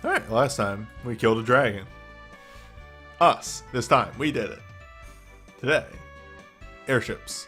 Alright, last time we killed a dragon. Us. This time, we did it. Today, airships.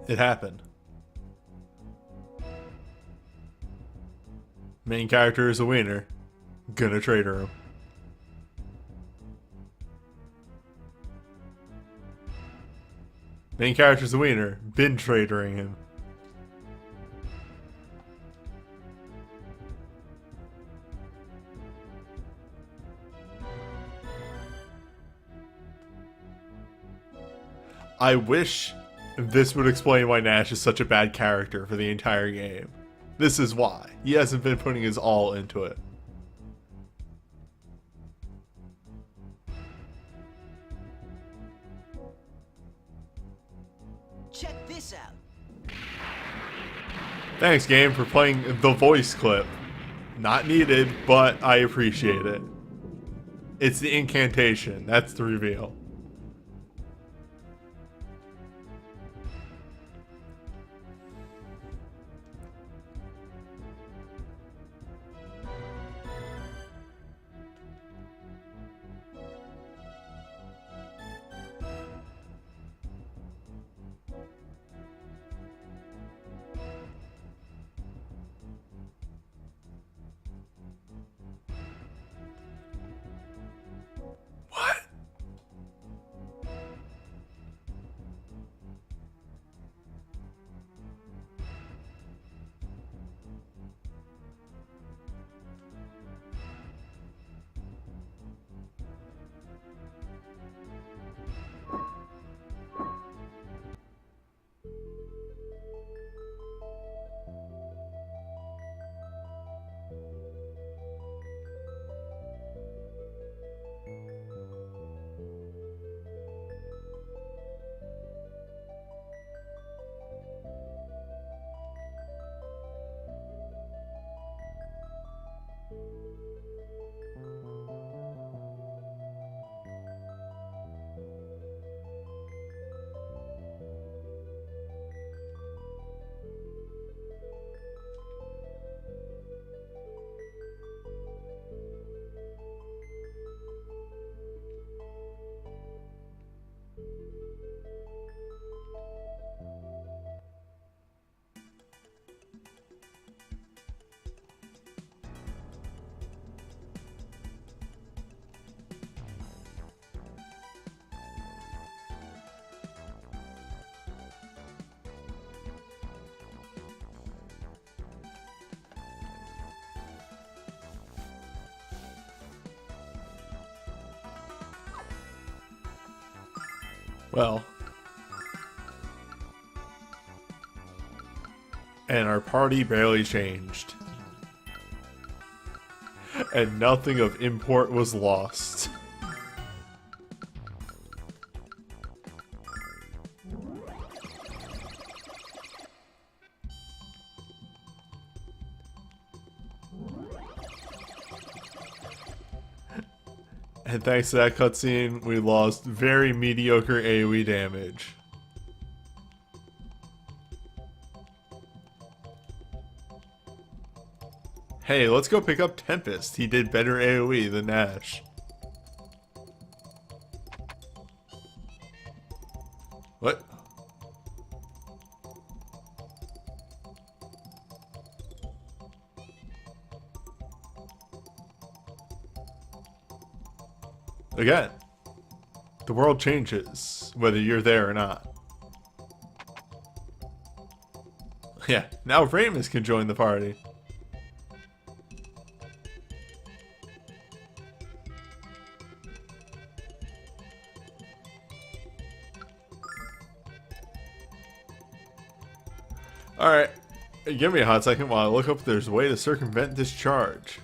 It happened. Main character is a wiener. Gonna traitor him. Main character's a wiener. Been traitoring him. I wish this would explain why Nash is such a bad character for the entire game. This is why. He hasn't been putting his all into it. Check this out. Thanks, game, for playing the voice clip. Not needed, but I appreciate it. It's the incantation. That's the reveal. What? Well. And our party barely changed. And nothing of import was lost. And thanks to that cutscene, we lost very mediocre AoE damage. Hey, let's go pick up Tempest. He did better AoE than Nash. What? Again, the world changes, whether you're there or not. Yeah, now Ramus can join the party. Alright, give me a hot second while I look up if there's a way to circumvent this charge.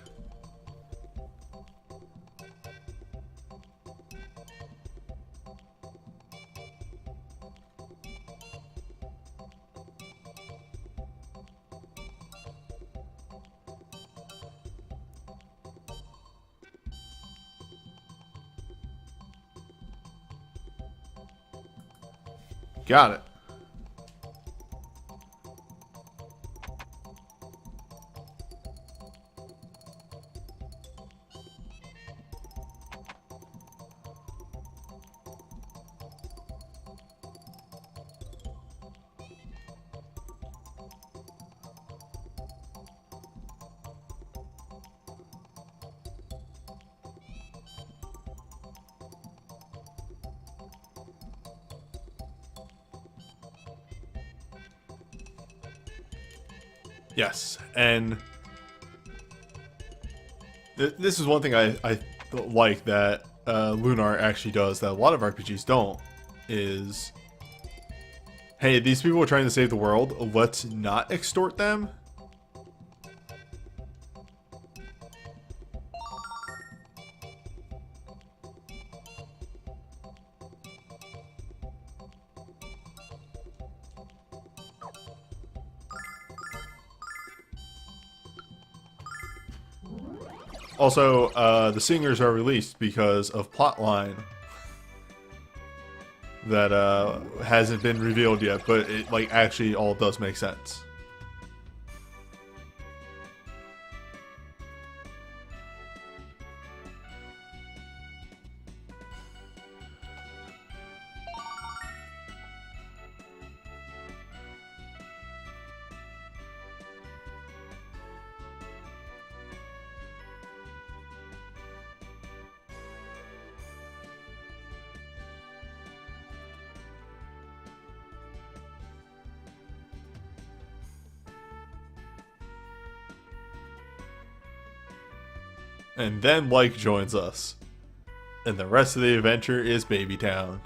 Got it. Yes, and this is one thing I like that Lunar actually does that a lot of RPGs don't, is, hey, these people are trying to save the world, let's not extort them. Also, the singers are released because of plotline that hasn't been revealed yet, but it like actually all does make sense. And then Like joins us. And the rest of the adventure is Baby Town.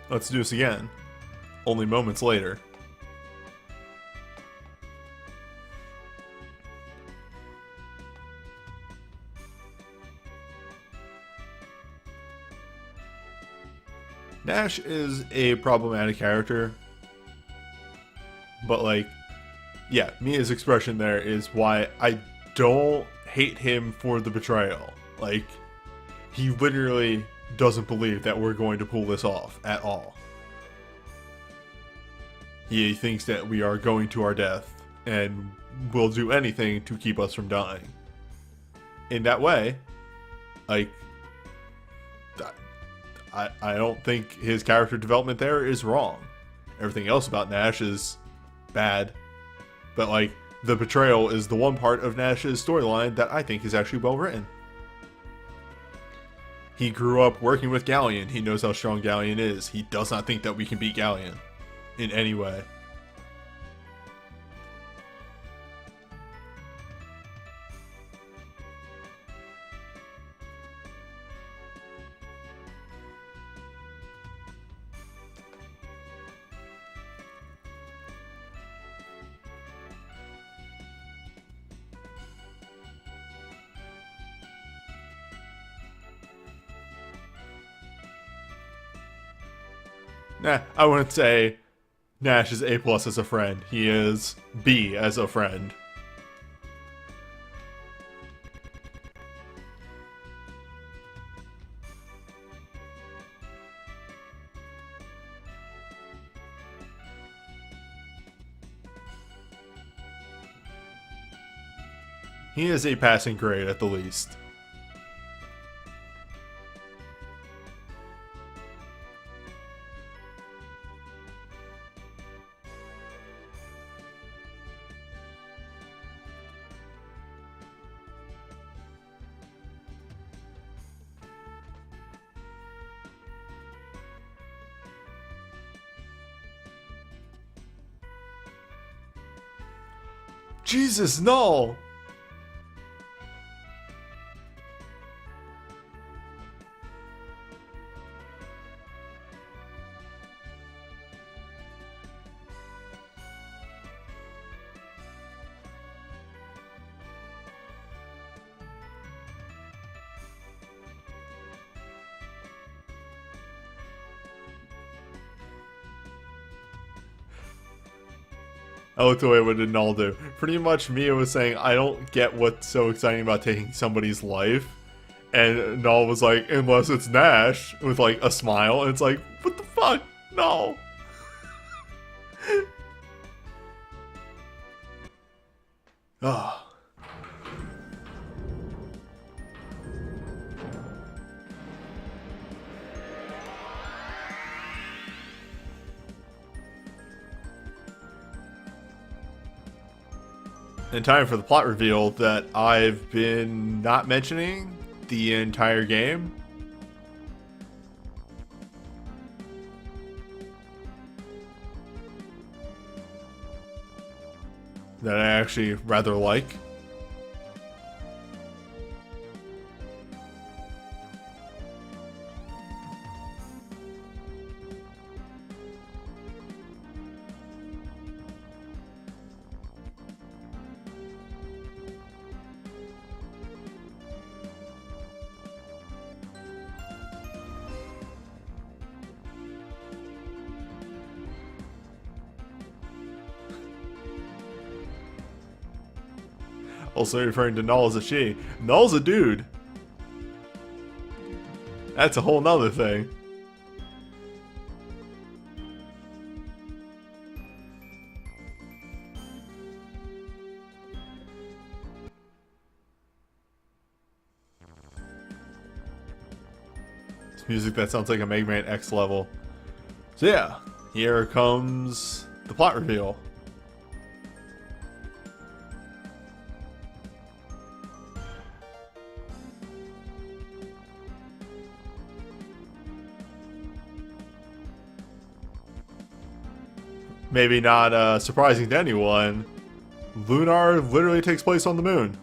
Let's do this again. Only moments later. Nash is a problematic character, but like, yeah, Mia's expression there is why I don't hate him for the betrayal. Like, he literally doesn't believe that we're going to pull this off at all. He thinks that we are going to our death and will do anything to keep us from dying. In that way, like, I don't think his character development there is wrong. Everything else about Nash is bad. But, like, the betrayal is the one part of Nash's storyline that I think is actually well written. He grew up working with Galleon. He knows how strong Galleon is. He does not think that we can beat Galleon in any way. Nah, I wouldn't say Nash is A+ as a friend. He is B as a friend. He is a passing grade at the least. Jesus, no! I looked away, what did Null do? Pretty much Mia was saying, I don't get what's so exciting about taking somebody's life. And Null was like, unless it's Nash, with like a smile. And it's like, what the fuck? No. Ah. In time for the plot reveal that I've been not mentioning the entire game. That I actually rather like. Also referring to Null as a she. Null's a dude. That's a whole nother thing. It's music that sounds like a Mega Man X level. So yeah, here comes the plot reveal. Maybe not surprising to anyone, Lunar literally takes place on the moon.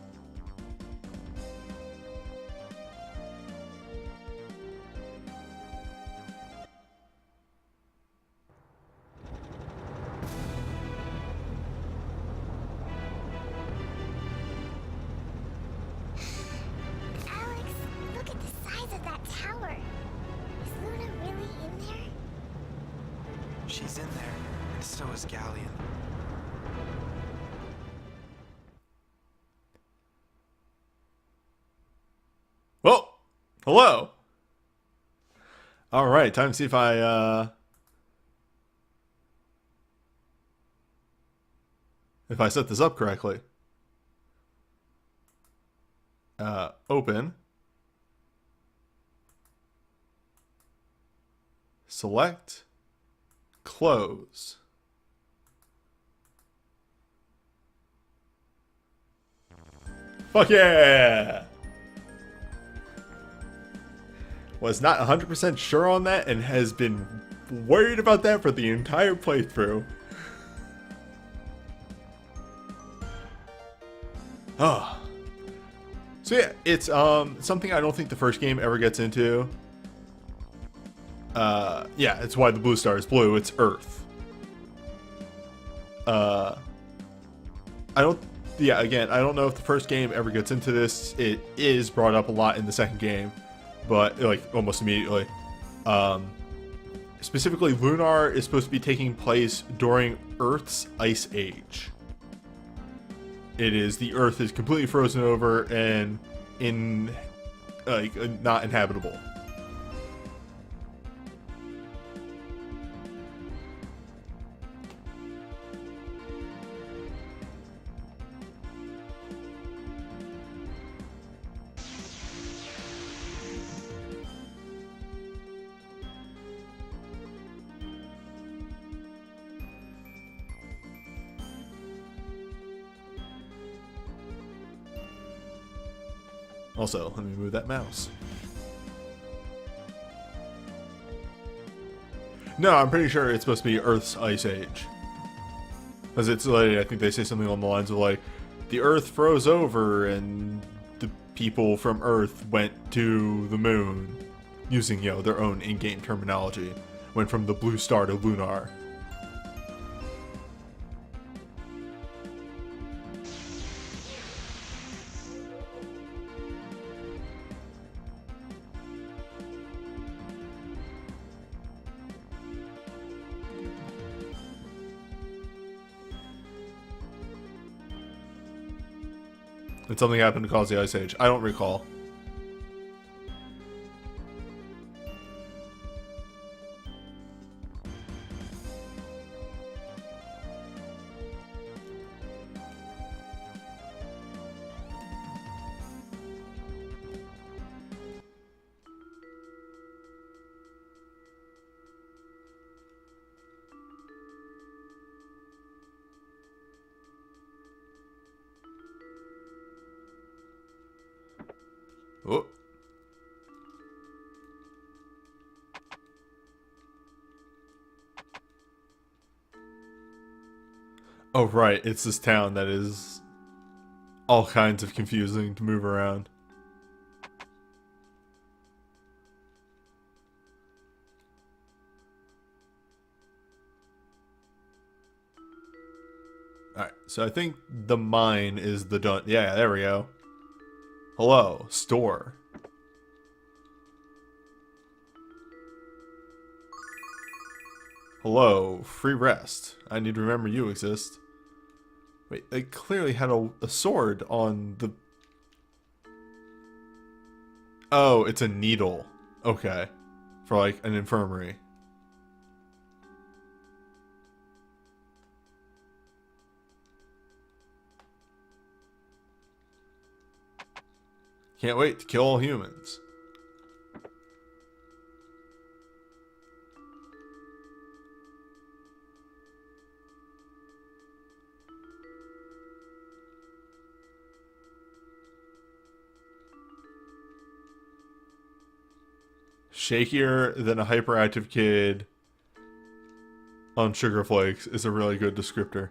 Alex, look at the size of that tower. Is Luna really in there? She's in there, and so is Galleon. Oh, hello. All right, time to see if I set this up correctly. Open. Select. Close. Fuck yeah! Was not 100% sure on that and has been worried about that for the entire playthrough. Oh. So yeah, it's something I don't think the first game ever gets into. Yeah, it's why the blue star is blue. It's Earth. Again, I don't know if the first game ever gets into this. It is brought up a lot in the second game, but like almost immediately. specifically, Lunar is supposed to be taking place during Earth's Ice Age. It is the Earth is completely frozen over and not inhabitable. Also, let me move that mouse. No, I'm pretty sure it's supposed to be Earth's Ice Age. Because it's like, I think they say something along the lines of like, the Earth froze over and the people from Earth went to the moon. Using, their own in-game terminology. Went from the blue star to Lunar. Did something happen to cause the Ice Age? I don't recall. Oh. Oh, right. It's this town that is all kinds of confusing to move around. Alright, so I think the mine is the done. Yeah, there we go. Hello, store. Hello, free rest. I need to remember you exist. Wait, they clearly had a sword on the... Oh, it's a needle. Okay. For like an infirmary. Can't wait to kill all humans. Shakier than a hyperactive kid on Sugar Flakes is a really good descriptor.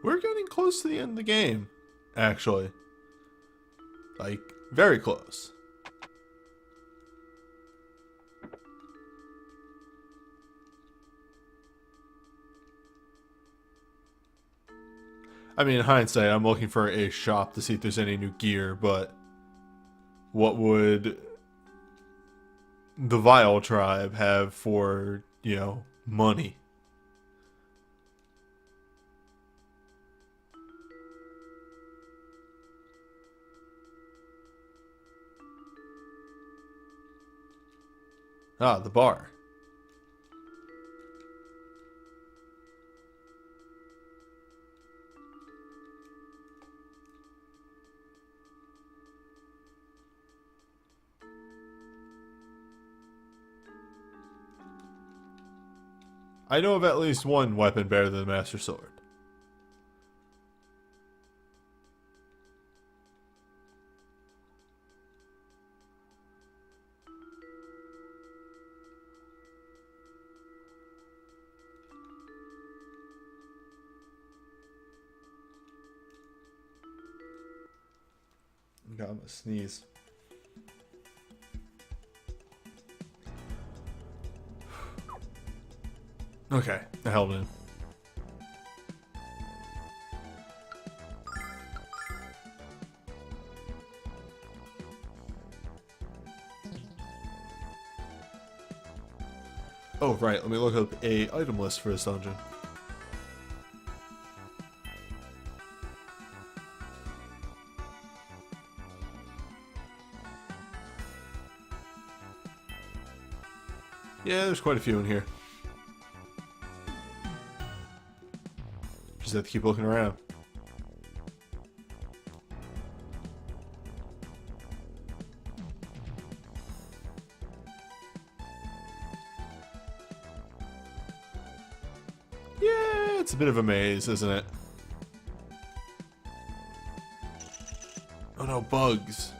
We're getting close to the end of the game, actually. Like, very close. I mean, in hindsight, I'm looking for a shop to see if there's any new gear, but what would the Vile tribe have for, money? Ah, the bar. I know of at least one weapon better than the Master Sword. God, I'm gonna sneeze. Okay, I held in. Oh, right, let me look up a item list for this dungeon. Yeah, there's quite a few in here. Just have to keep looking around. Yeah, it's a bit of a maze, isn't it? Oh no, bugs.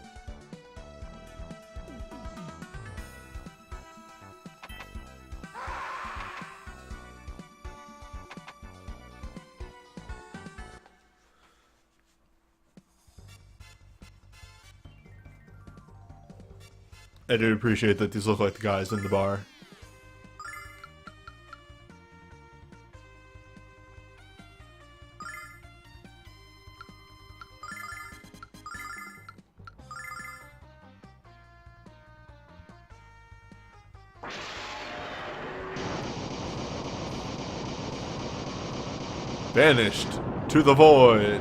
I do appreciate that these look like the guys in the bar. Vanished to the void.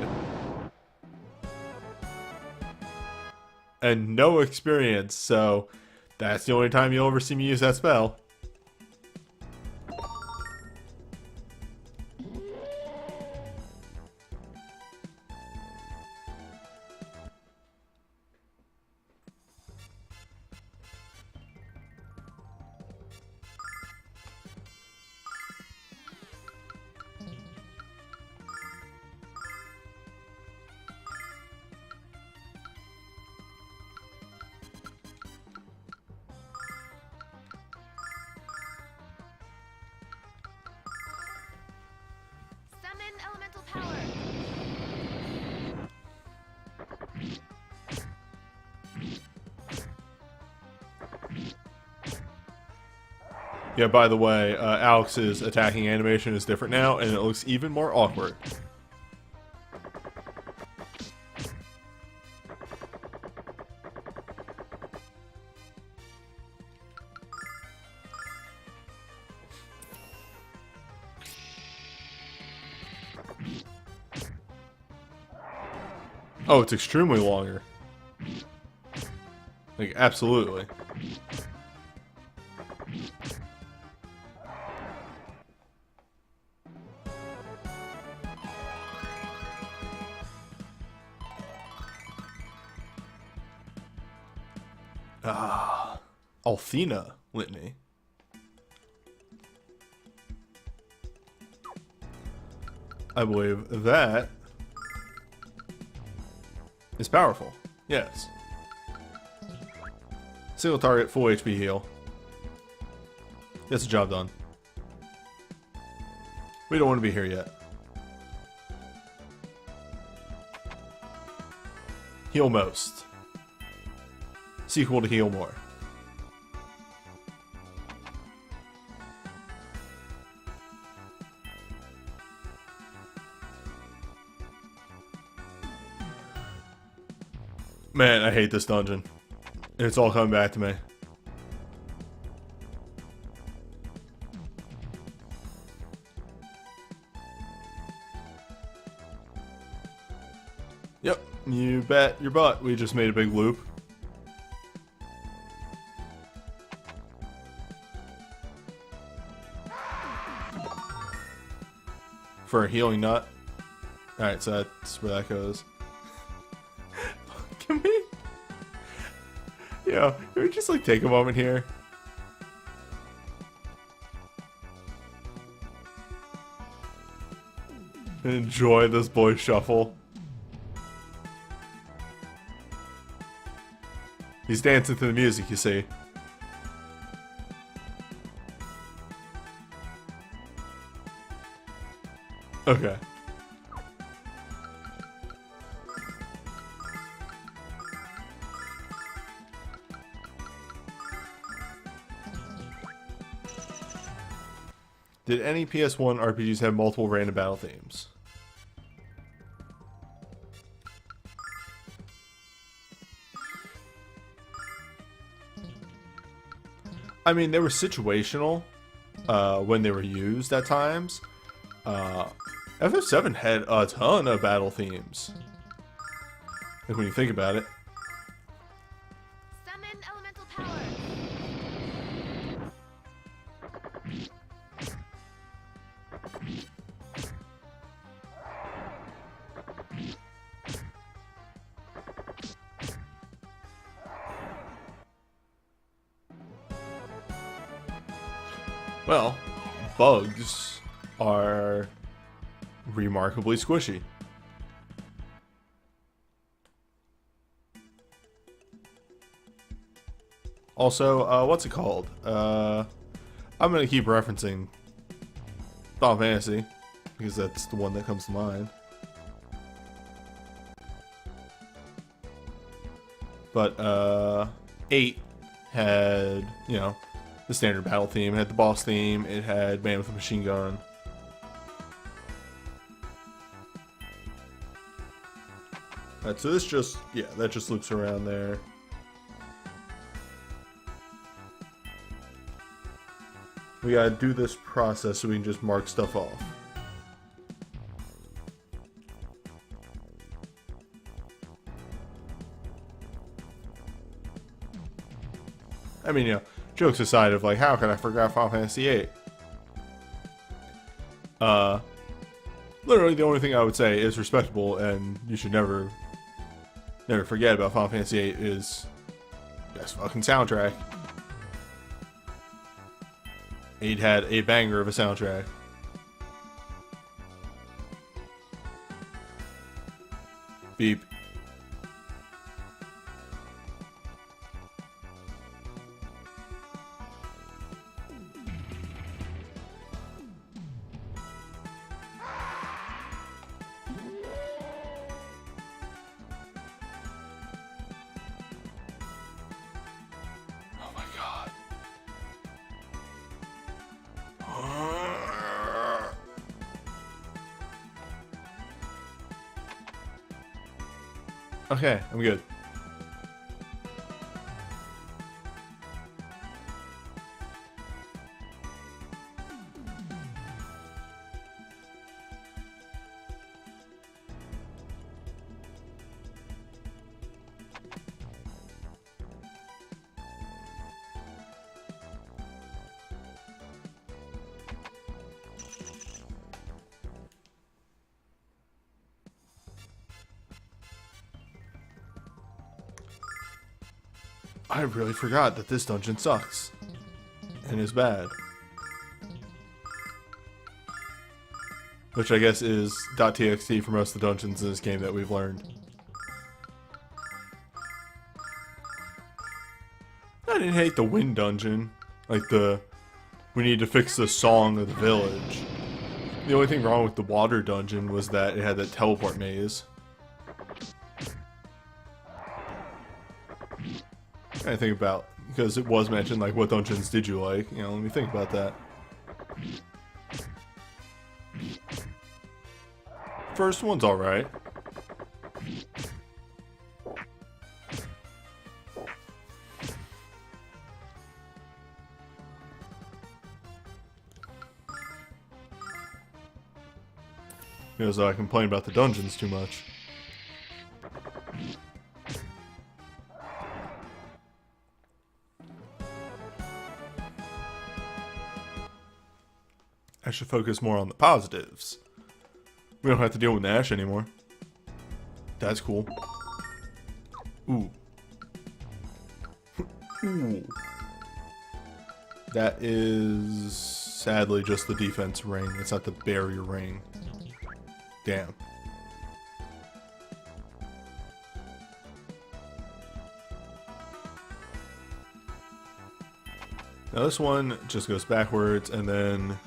And no experience, so that's the only time you'll ever see me use that spell. Summon elemental power. Yeah, by the way, Alex's attacking animation is different now, and it looks even more awkward. Oh, it's extremely longer. Like, absolutely. Ah, Althena Litany. I believe that is powerful. Yes. Single target, full HP heal. Gets the job done. We don't want to be here yet. Heal most. Sequel to heal more. Man, I hate this dungeon. It's all coming back to me. Yep, you bet your butt we just made a big loop. For a healing nut. Alright, so that's where that goes. Can we? Yeah, can we just like take a moment here? Enjoy this boy shuffle. He's dancing to the music, you see. Okay. Did any PS1 RPGs have multiple random battle themes? I mean, they were situational when they were used at times. FF7 had a ton of battle themes. Like when you think about it. Summon elemental power. Well, bugs are remarkably squishy. Also, what's it called? I'm gonna keep referencing Final Fantasy because that's the one that comes to mind. But 8 had, you know, the standard battle theme, it had the boss theme, it had Man with a Machine Gun. Alright, so this just, yeah, that just loops around there. We gotta do this process so we can just mark stuff off. I mean, you know, jokes aside of like, how could I forget Final Fantasy VIII? Literally the only thing I would say is respectable and you should never forget about Final Fantasy VIII is best fucking soundtrack. 8 had a banger of a soundtrack. Beep. Oh my god. Okay, I'm good. I really forgot that this dungeon sucks. And is bad. Which I guess is .txt for most of the dungeons in this game that we've learned. I didn't hate the wind dungeon. Like we need to fix the song of the village. The only thing wrong with the water dungeon was that it had that teleport maze. I think about, because it was mentioned, like, what dungeons did you like? You know, let me think about that. First one's alright. Because I complain about the dungeons too much. I should focus more on the positives. We don't have to deal with Nash anymore. That's cool. Ooh. Ooh. That is sadly just the defense ring. It's not the barrier ring. Damn. Now this one just goes backwards and then...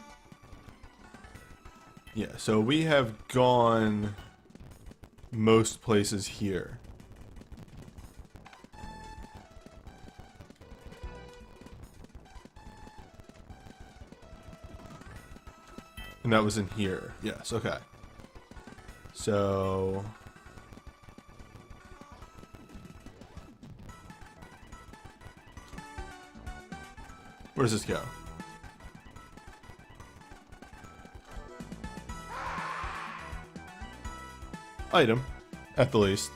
Yeah, so we have gone most places here. And that was in here. Yes, okay. So... where does this go? Item, at the least.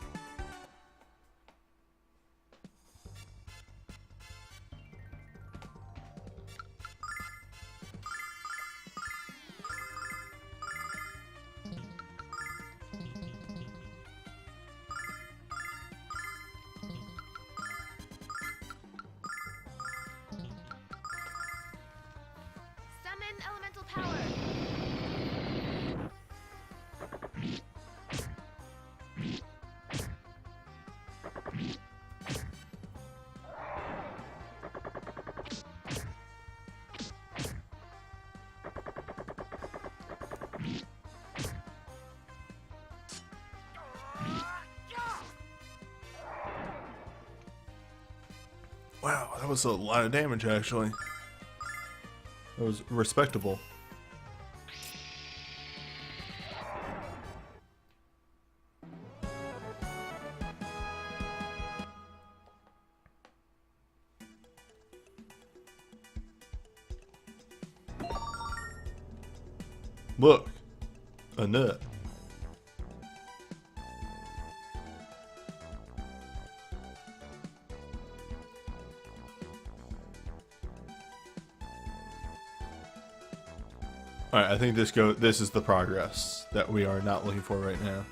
Summon elemental power. Wow, that was a lot of damage actually. That was respectable. Look, a nut. Alright, I think this is the progress that we are not looking for right now.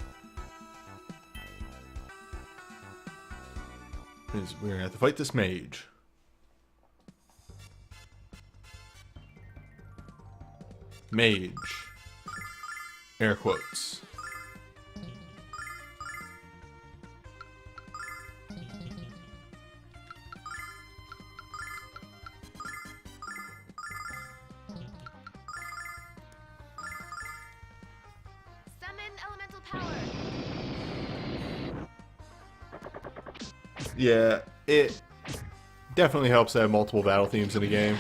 We're gonna have to fight this mage. Mage. Air quotes. Summon elemental power. Yeah, it definitely helps to have multiple battle themes in a game.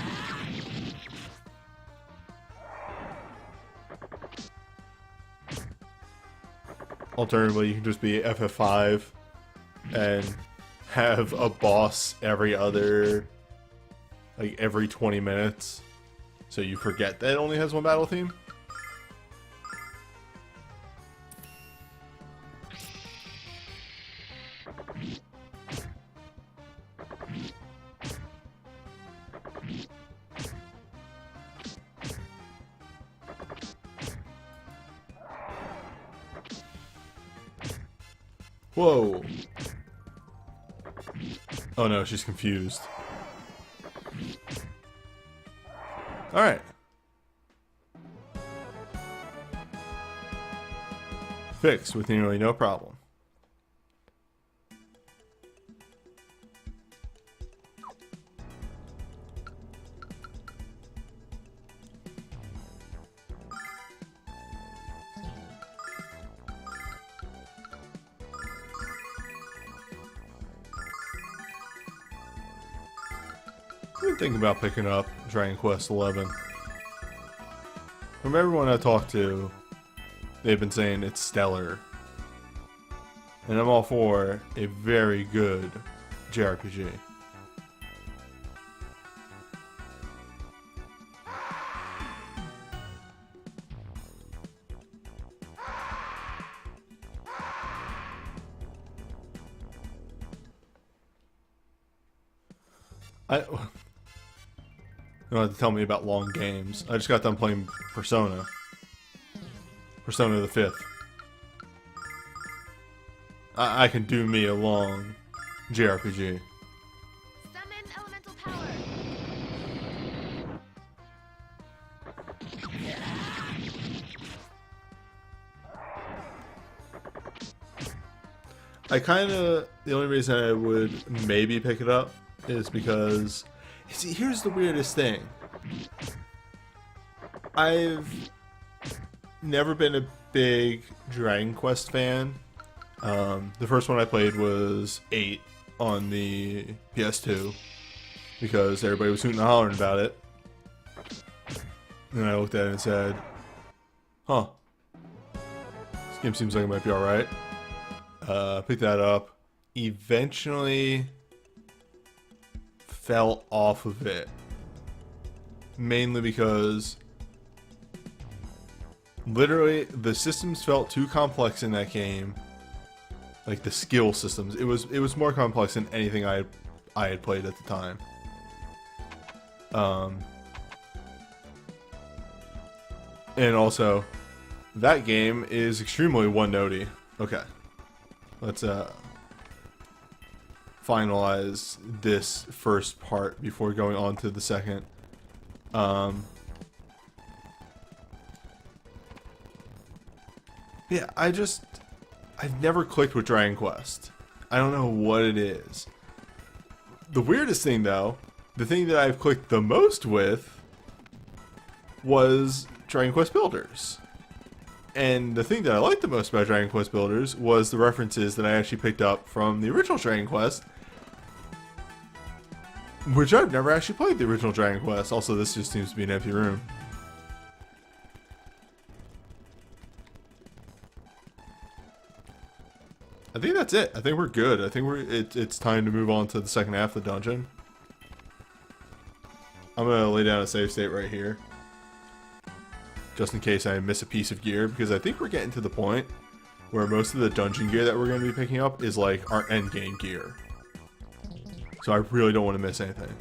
Alternatively, you can just be FF5 and have a boss every 20 minutes. So you forget that it only has one battle theme. Whoa. Oh no, she's confused. Alright. Fixed with nearly no problem. I've been thinking about picking up Dragon Quest 11. From everyone I talked to, they've been saying it's stellar. And I'm all for a very good JRPG. You don't have to tell me about long games. I just got done playing Persona. Persona the 5th. I can do me a long JRPG. Summon elemental power. the only reason I would maybe pick it up is because, see, here's the weirdest thing. I've never been a big Dragon Quest fan. The first one I played was 8 on the PS2 because everybody was hooting and hollering about it. And I looked at it and said, huh, this game seems like it might be alright. Picked that up. Eventually fell off of it. Mainly because literally the systems felt too complex in that game. Like the skill systems. It was more complex than anything I had played at the time. And also, that game is extremely one-notey. Okay. Let's finalize this first part before going on to the second. Yeah, I've never clicked with Dragon Quest. I don't know what it is. The weirdest thing, though, the thing that I've clicked the most with was Dragon Quest Builders. And the thing that I liked the most about Dragon Quest Builders was the references that I actually picked up from the original Dragon Quest, which I've never actually played the original Dragon Quest. Also, this just seems to be an empty room. I think that's it. I think we're good. I think it's time to move on to the second half of the dungeon. I'm gonna lay down a save state right here, just in case I miss a piece of gear, because I think we're getting to the point where most of the dungeon gear that we're going to be picking up is like our end game gear. So I really don't want to miss anything.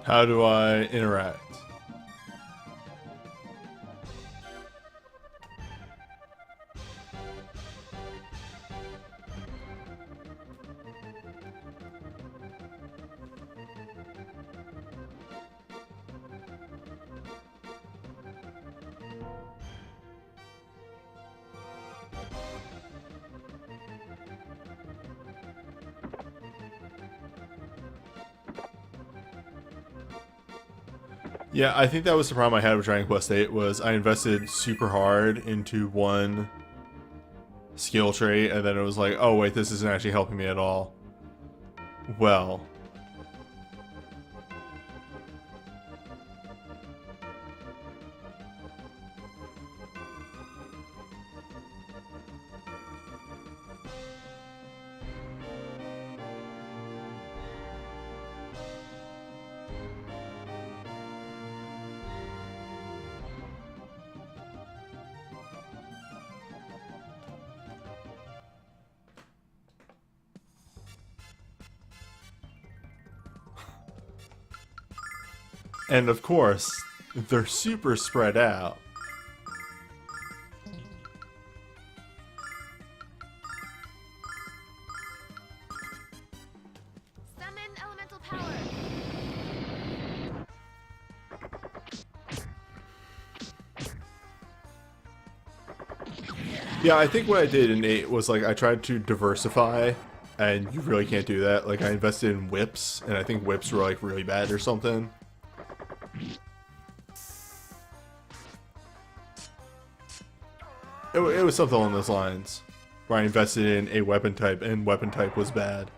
How do I interact? Yeah, I think that was the problem I had with Dragon Quest VIII was I invested super hard into one skill trait, and then it was like, oh wait, this isn't actually helping me at all. Well. And of course, they're super spread out. Summon elemental power. Yeah, I think what I did in 8 was like I tried to diversify, and you really can't do that. Like I invested in whips, and I think whips were like really bad or something. It was something along those lines, where I invested in a weapon type, and weapon type was bad.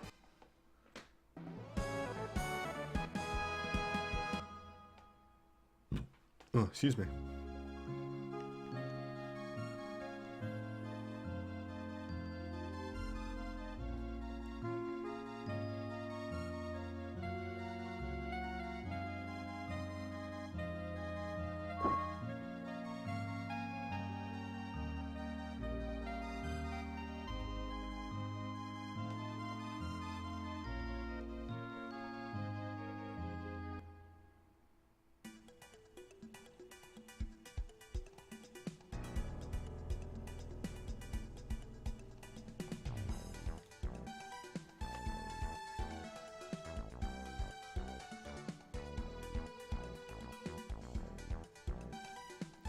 Oh, excuse me.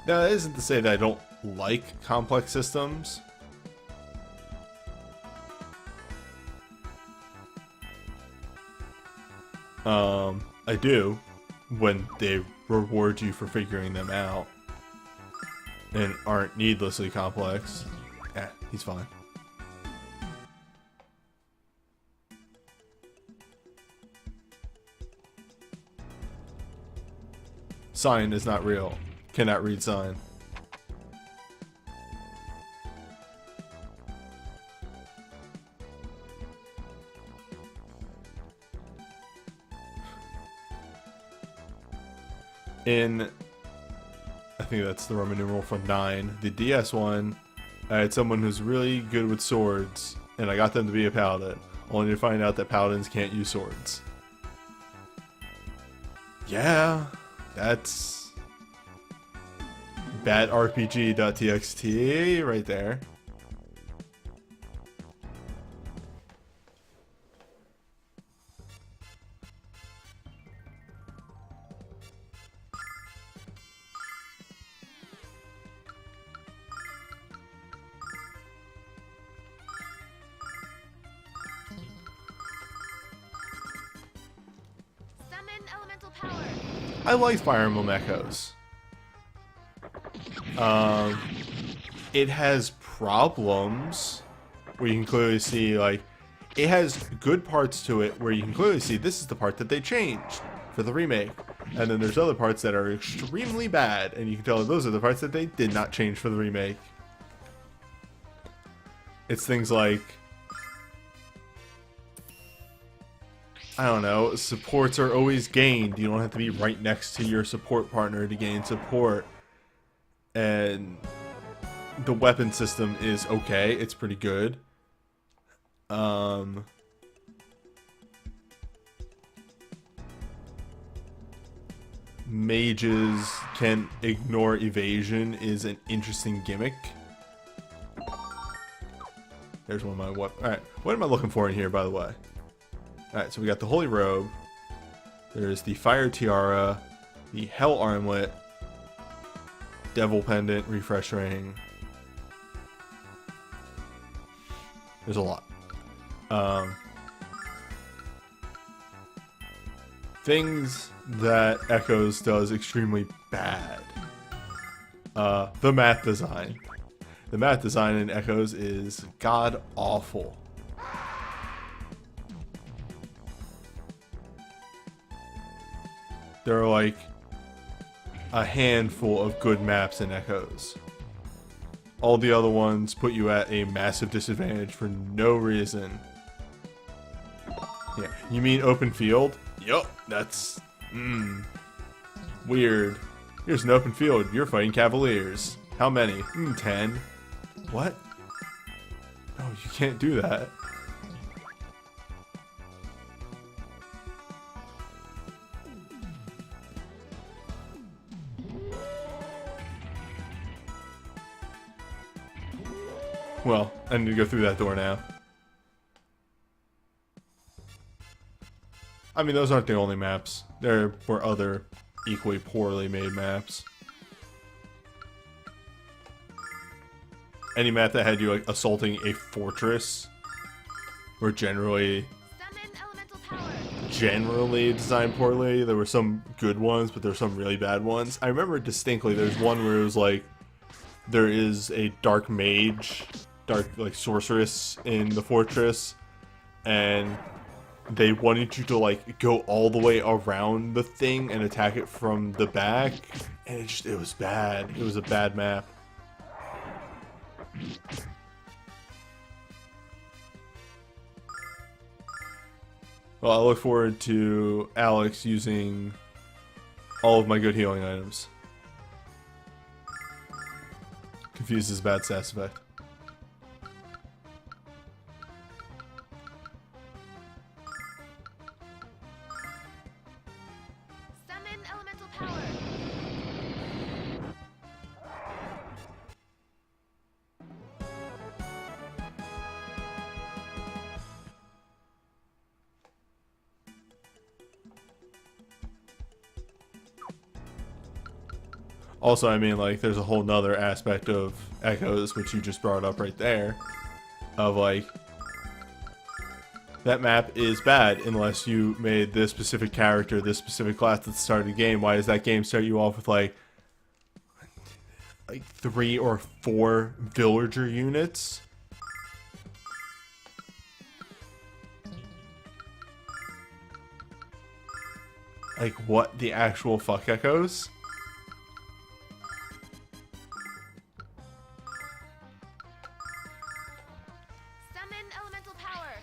Now, that isn't to say that I don't like complex systems. I do, when they reward you for figuring them out and aren't needlessly complex. Eh, he's fine. Sign is not real. Cannot read sign. In, I think that's the Roman numeral for 9, the DS one, I had someone who's really good with swords, and I got them to be a paladin, only to find out that paladins can't use swords. Yeah, that's bad RPG.txt right there. Summon elemental power. I like Fire Emblem Echoes. It has problems where you can clearly see, like, it has good parts to it where you can clearly see this is the part that they changed for the remake. And then there's other parts that are extremely bad, and you can tell those are the parts that they did not change for the remake. It's things like, I don't know, supports are always gained. You don't have to be right next to your support partner to gain support. And the weapon system is okay. It's pretty good. Mages can ignore evasion is an interesting gimmick. There's one of my weapons. Alright, what am I looking for in here, by the way? Alright, so we got the Holy Robe. There's the Fire Tiara, the Hell Armlet, Devil Pendant, Refresh Ring. There's a lot. Things that Echoes does extremely bad. The math design. The math design in Echoes is god awful. There are like a handful of good maps in Echoes. All the other ones put you at a massive disadvantage for no reason. Yeah, you mean open field? Yup, that's weird. Here's an open field. You're fighting cavaliers. How many? 10. What? No, you can't do that. Well, I need to go through that door now. I mean, those aren't the only maps. There were other equally poorly made maps. Any map that had you like assaulting a fortress were generally designed poorly. There were some good ones, but there were some really bad ones. I remember distinctly there's one where it was like there is a dark mage, dark like sorceress in the fortress, and they wanted you to like go all the way around the thing and attack it from the back, and it was bad. It was a bad map. Well, I look forward to Alex using all of my good healing items. Confuses bad sass effect. Summon elemental power. Also, I mean, like, there's a whole nother aspect of Echoes, which you just brought up right there, of, like, that map is bad unless you made this specific character, this specific class at the start of the game. Why does that game start you off with, like 3 or 4 villager units? Like, what the actual fuck, Echoes? Summon elemental power.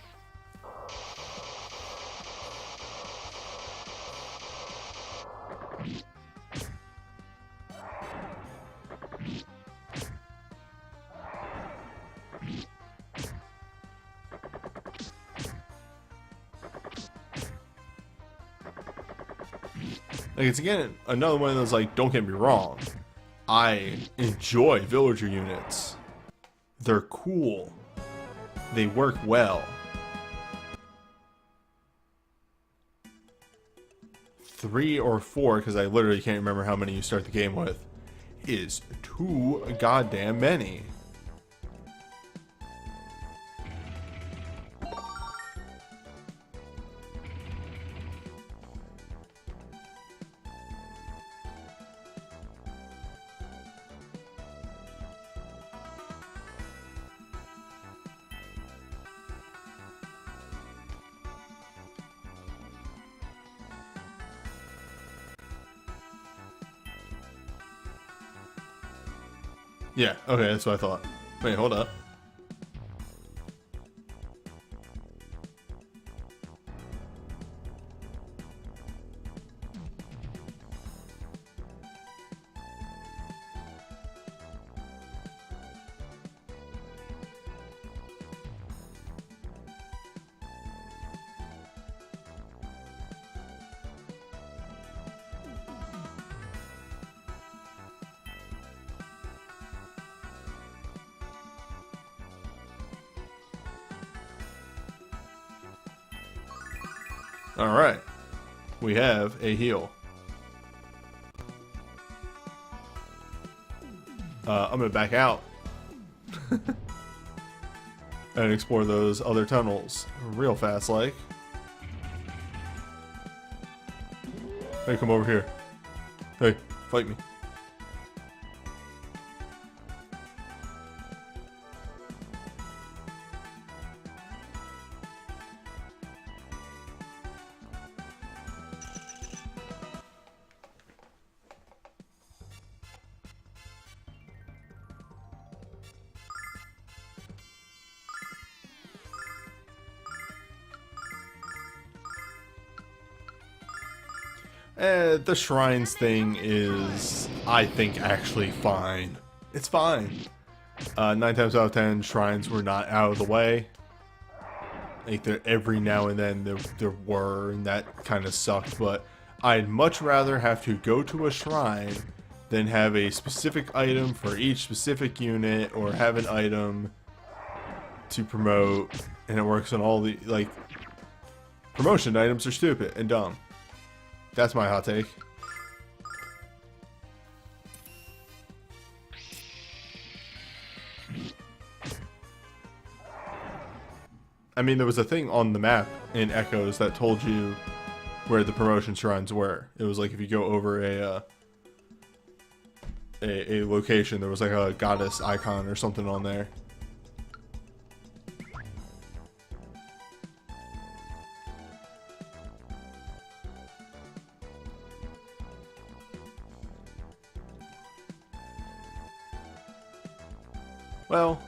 Like, it's again another one of those, like, don't get me wrong, I enjoy villager units. They're cool. They work well. 3 or 4, because I literally can't remember how many you start the game with, is too goddamn many. Yeah, okay, that's what I thought. Wait, hold up. Alright. We have a heal. I'm gonna back out. And explore those other tunnels real fast like. Hey, come over here. Hey, fight me. The shrines thing is, I think, actually fine. It's fine. 9 times out of 10, shrines were not out of the way. Like, every now and then there were, and that kind of sucked, but I'd much rather have to go to a shrine than have a specific item for each specific unit, or have an item to promote, and it works on all the, like, promotion items are stupid and dumb. That's my hot take. I mean, there was a thing on the map in Echoes that told you where the promotion shrines were. It was like if you go over a location, there was like a goddess icon or something on there. Well,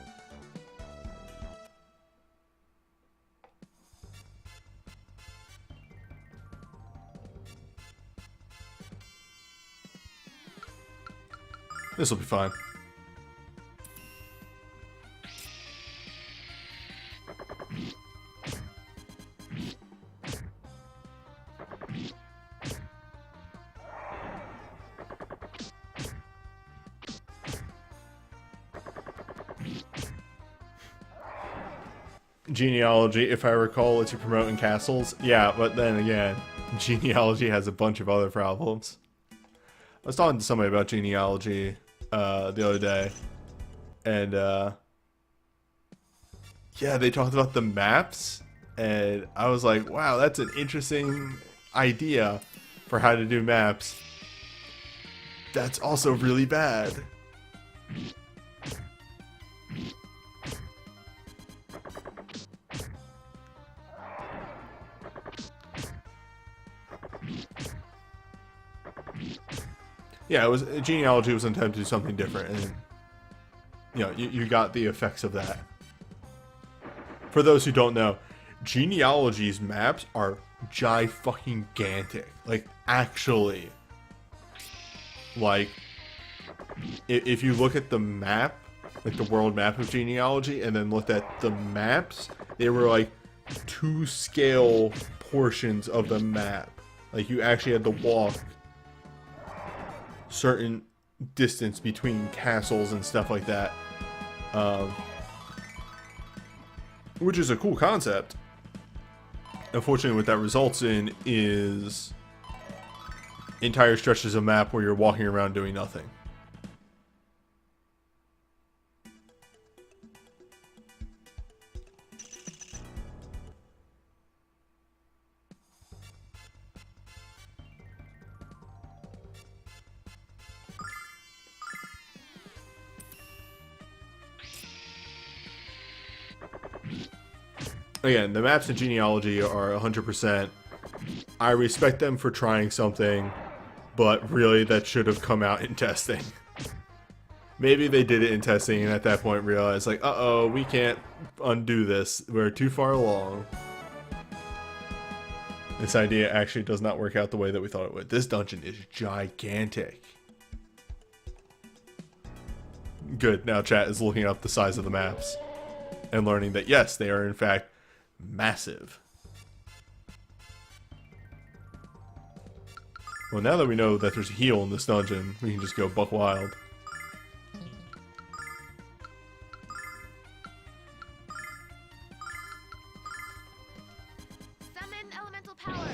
this will be fine. Genealogy, if I recall, lets you promote in castles. Yeah, but then again, genealogy has a bunch of other problems. I was talking to somebody about genealogy the other day, and yeah, they talked about the maps, and I was like, wow, that's an interesting idea for how to do maps. That's also really bad. Yeah, it was genealogy was intended to do something different, and you know, you got the effects of that. For those who don't know, genealogy's maps are gigantic. Like, actually, like, if you look at the map, like the world map of genealogy, and then looked at the maps, they were like 2-scale portions of the map. Like, you actually had to walk certain distance between castles and stuff like that, which is a cool concept. Unfortunately, what that results in is entire stretches of map where you're walking around doing nothing. Again, the maps in genealogy are 100%. I respect them for trying something, but really that should have come out in testing. Maybe they did it in testing and at that point realized, like, uh-oh, we can't undo this. We're too far along. This idea actually does not work out the way that we thought it would. This dungeon is gigantic. Good, now chat is looking up the size of the maps and learning that, yes, they are in fact massive. Well, now that we know that there's a heal in this dungeon, we can just go buck wild. Summon elemental power.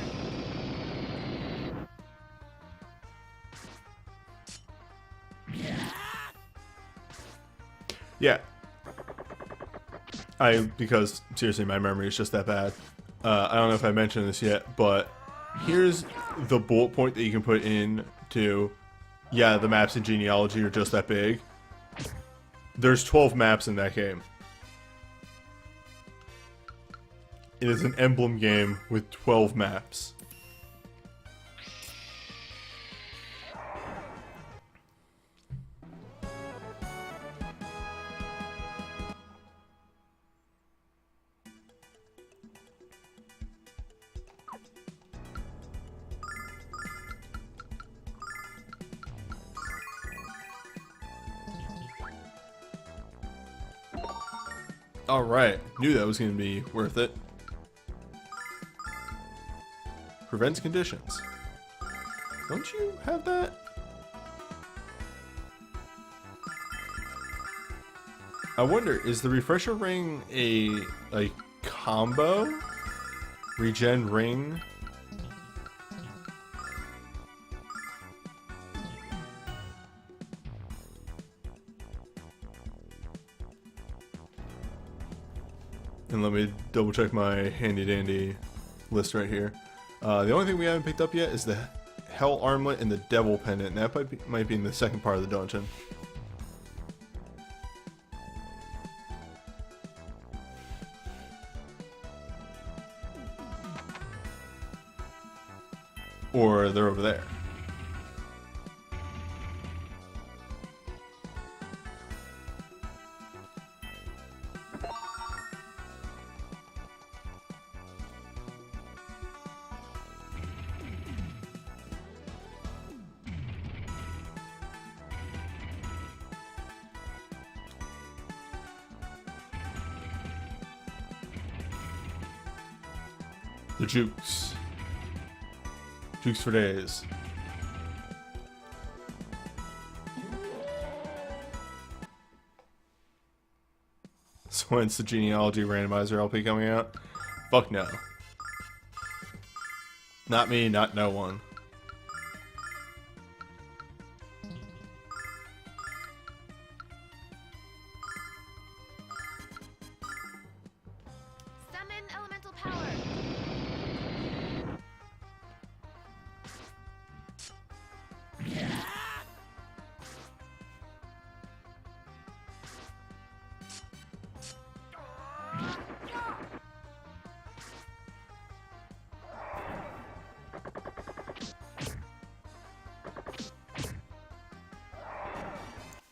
Yeah. Because seriously, my memory is just that bad. I don't know if I mentioned this yet, but here's the bullet point that you can put in to, yeah, the maps in genealogy are just that big. There's 12 maps in that game. It is an emblem game with 12 maps. Alright, knew that was going to be worth it. Prevents conditions. Don't you have that? I wonder, is the refresher ring a combo? Regen ring? And let me double check my handy dandy list right here. The only thing we haven't picked up yet is the Hell Armlet and the Devil Pendant. And that might be in the second part of the dungeon. Or they're over there. The jukes. Jukes for days. So when's the genealogy randomizer LP coming out? Fuck no. Not me, not no one. Summon elemental power.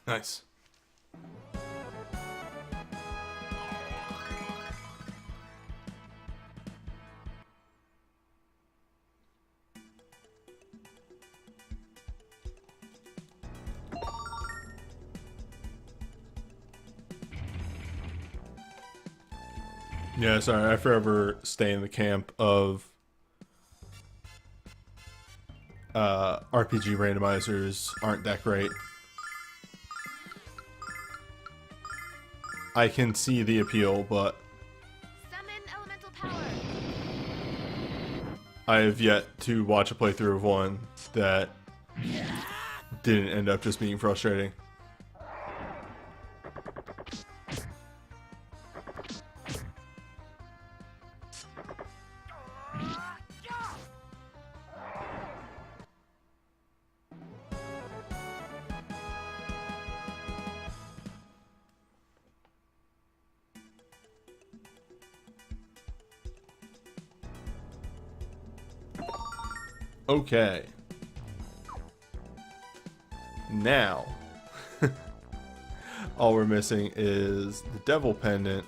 Nice. Yeah, sorry, I forever stay in the camp of RPG randomizers aren't that great. I can see the appeal, but Summon elemental power. I have yet to watch a playthrough of one that didn't end up just being frustrating. Okay. Now, all we're missing is the Devil Pendant,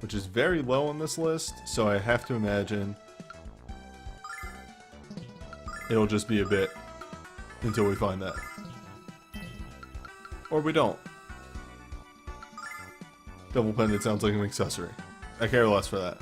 which is very low on this list, so I have to imagine it'll just be a bit until we find that. Or we don't. Devil Pendant sounds like an accessory. I care less for that.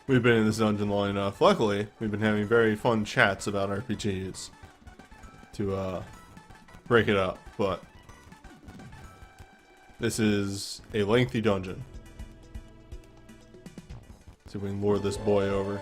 We've been in this dungeon long enough. Luckily, we've been having very fun chats about RPGs to break it up, but this is a lengthy dungeon. See if we can lure this boy over.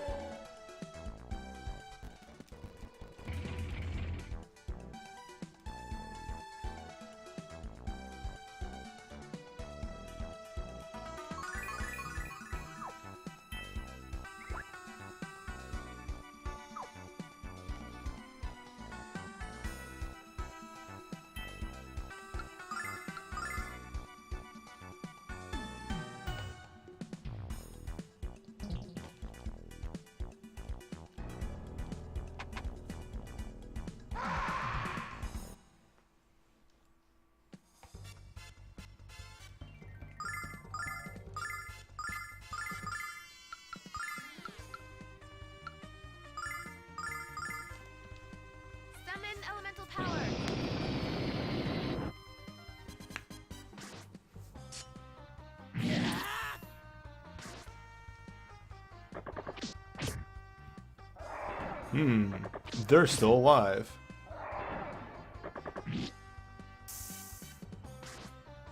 They're still alive.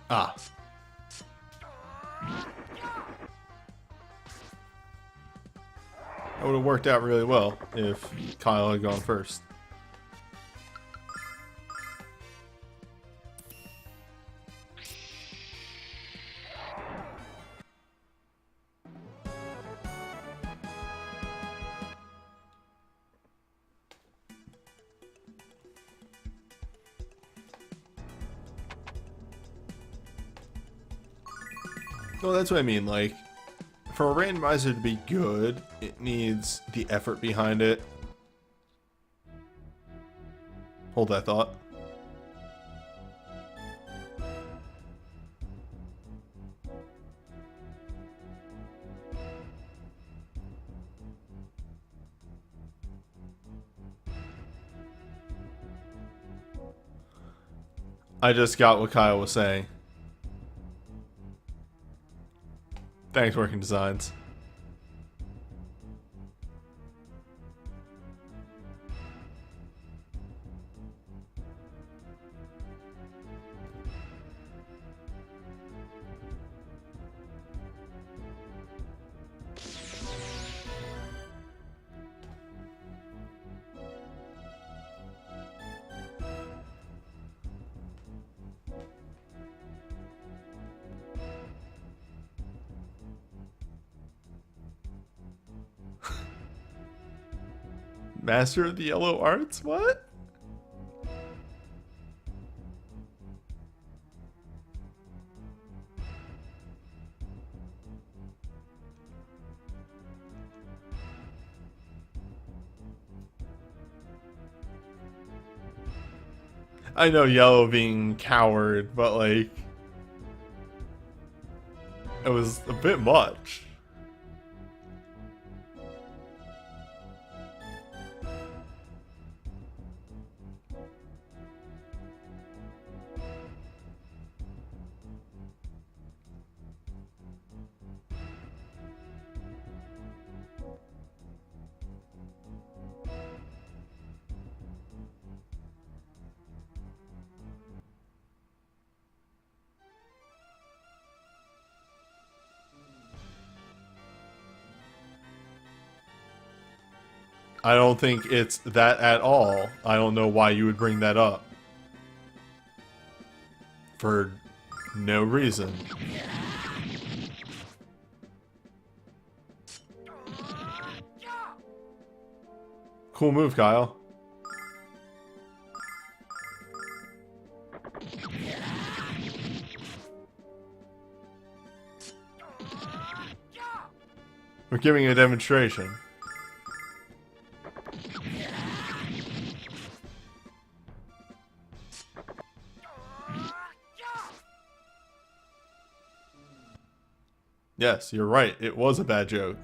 Ah. That would have worked out really well if Kyle had gone first. Well, that's what I mean, like, for a randomizer to be good, it needs the effort behind it. Hold that thought. I just got what Kyle was saying. Thanks, Working Designs. Master of the Yellow Arts? What? I know Yellow being coward, but like, it was a bit much. I don't think it's that at all. I don't know why you would bring that up. For no reason. Cool move, Kyle. We're giving a demonstration. Yes, you're right. It was a bad joke.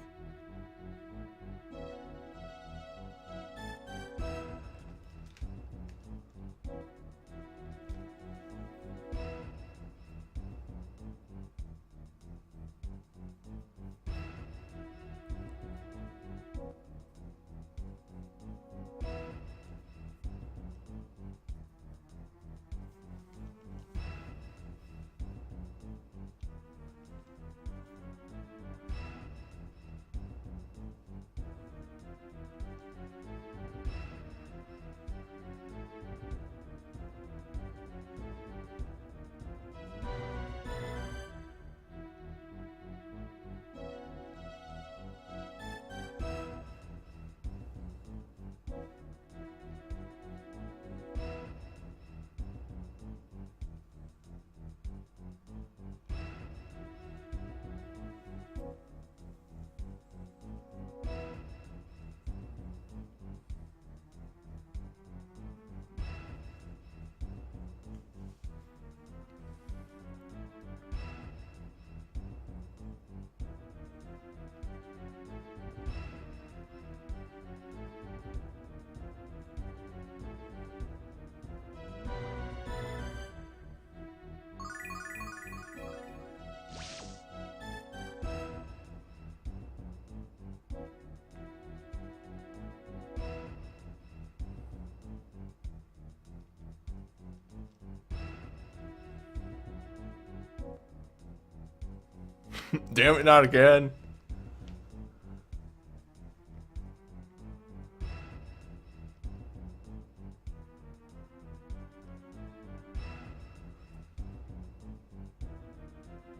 Damn it, not again.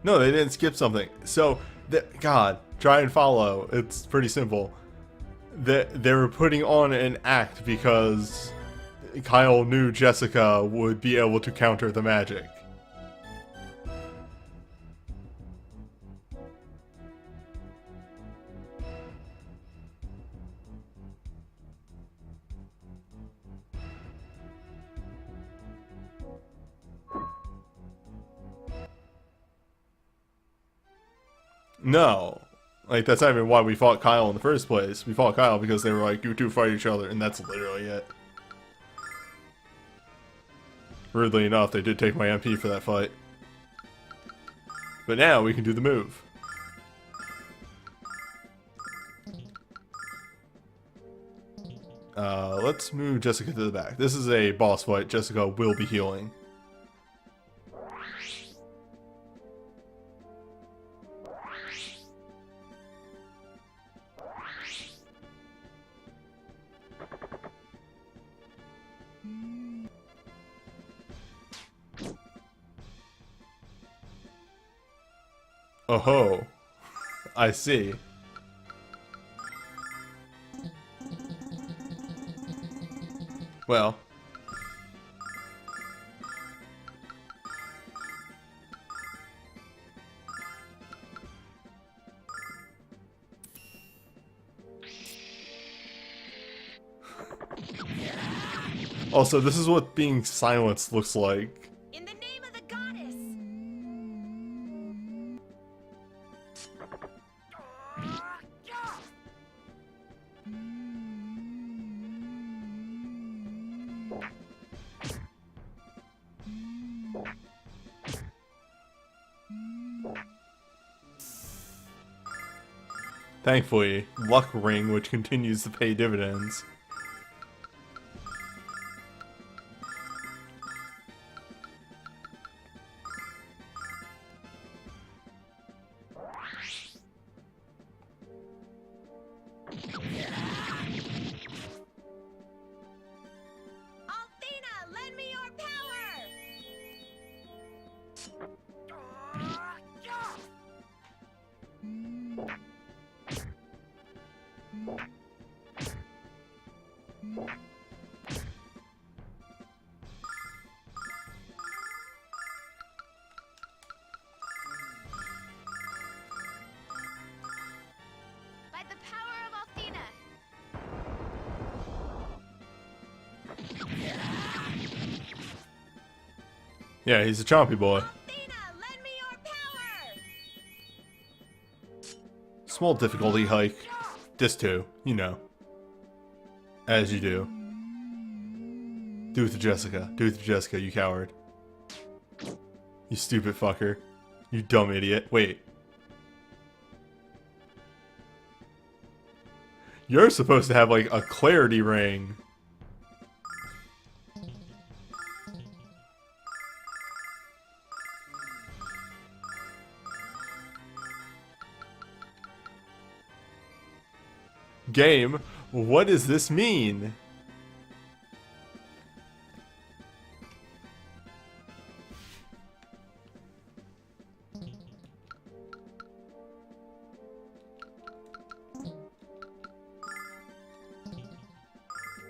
No, they didn't skip something. So, God, try and follow. It's pretty simple. They were putting on an act because Kyle knew Jessica would be able to counter the magic. No. Like, that's not even why we fought Kyle in the first place. We fought Kyle because they were like, you two fight each other, and that's literally it. Rudely enough, they did take my MP for that fight. But now we can do the move. Let's move Jessica to the back. This is a boss fight. Jessica will be healing. Oh-ho. I see. Well. Also, this is what being silenced looks like. In the name of the goddess! Thankfully, luck ring, which continues to pay dividends. Althena, lend me your power! By the power of Althena! Yeah, he's a chompy boy. Althena, lend me your power! Small difficulty hike. Just two, you know. As you do. Do it to Jessica. Do it to Jessica, you coward. You stupid fucker. You dumb idiot. Wait. You're supposed to have, like, a clarity ring. Game, what does this mean?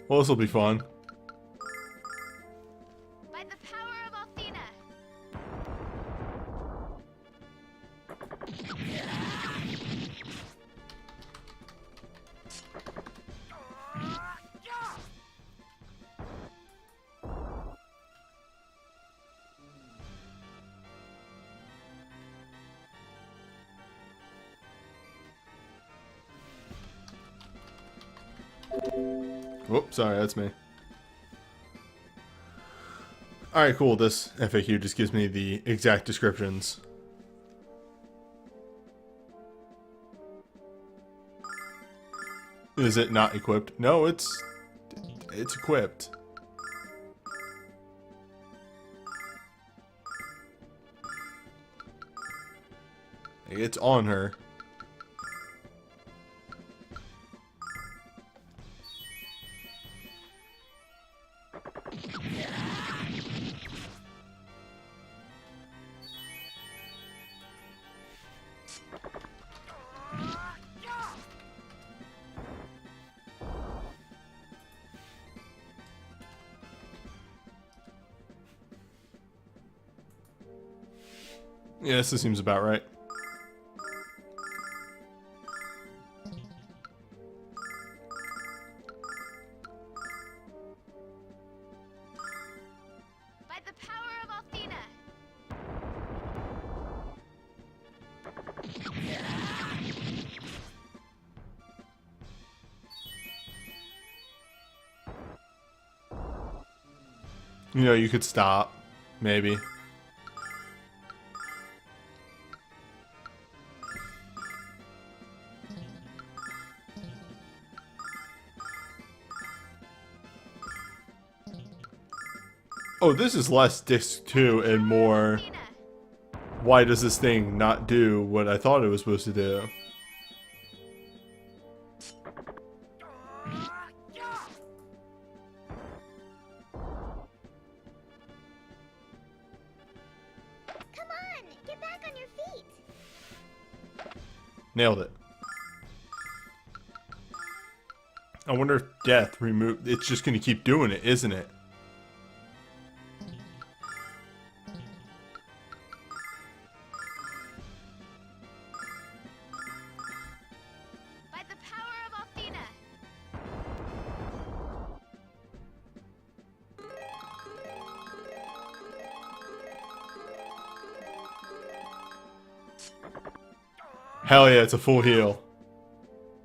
Well, this will be fun. By the power of Althena! Whoops, sorry, that's me. Alright, cool. This FAQ just gives me the exact descriptions. Is it not equipped? No, it's equipped. It's on her. Yeah, this seems about right. By the power of Athena. You know, you could stop. Maybe. Oh, this is less disc 2 and more. Athena. Why does this thing not do what I thought it was supposed to do? Come on, get back on your feet. Nailed it. I wonder if death removed. It's just gonna keep doing it, isn't it? By the power of Athena. Hell yeah, it's a full heal.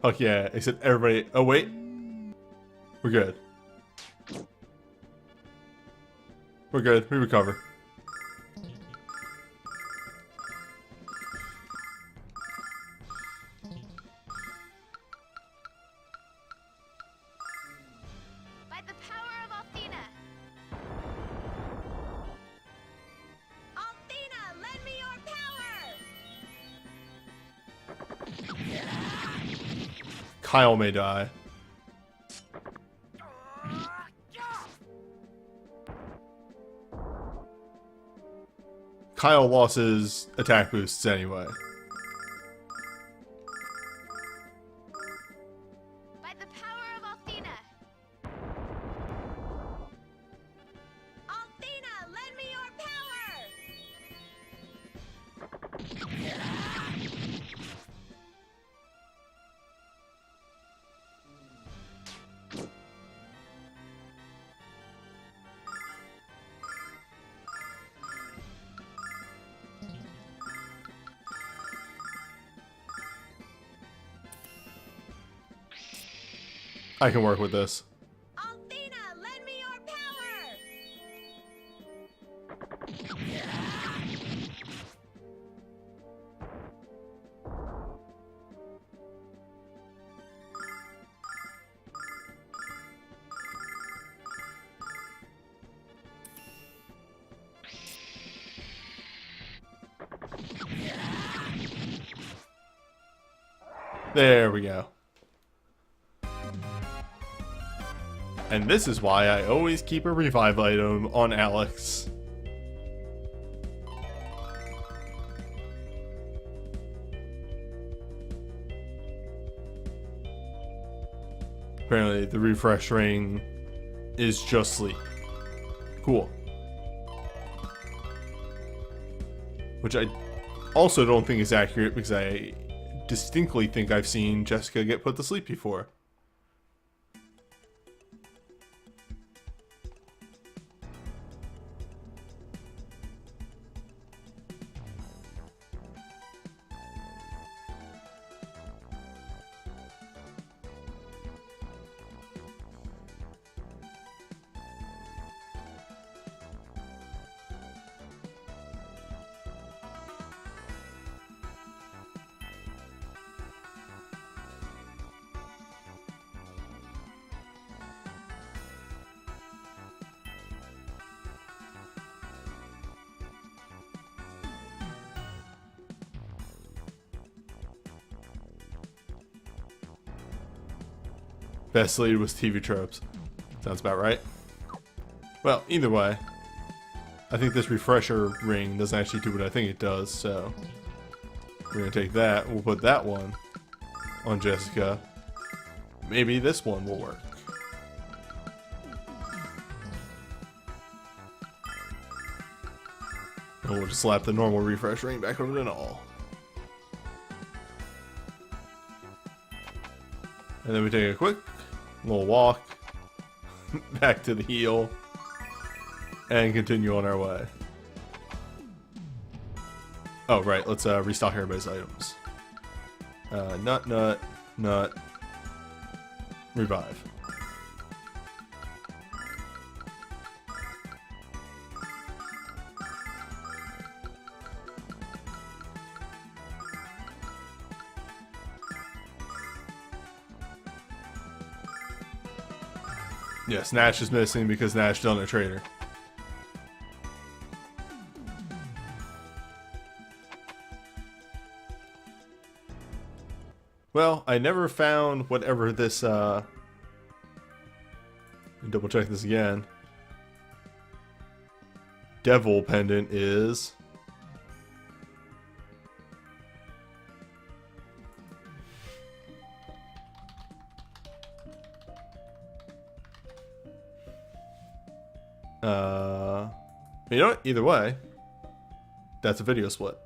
Fuck yeah, except everybody. Oh, wait. We're good. We're good. We recover. By the power of Athena. Athena, lend me your power. Kyle may die. Kyle lost his attack boosts anyway. By the power of Athena. Athena, lend me your power. I can work with this. Athena, lend me your power. There we go. And this is why I always keep a revive item on Alex. Apparently the refresh ring is just sleep. Cool. Which I also don't think is accurate because I distinctly think I've seen Jessica get put to sleep before. Best deleted was TV tropes. Sounds about right. Well, either way, I think this refresher ring doesn't actually do what I think it does, so we're gonna take that. We'll put that one on Jessica. Maybe this one will work. And we'll just slap the normal refresh ring back over the all. And then we take a quick little walk back to the heel and continue on our way. Oh, right. Let's restock everybody's items. Nut, revive. Yes, Nash is missing because Nash done a traitor. Well, I never found whatever this, double check this again. Devil pendant is. You know what? Either way, that's a video split.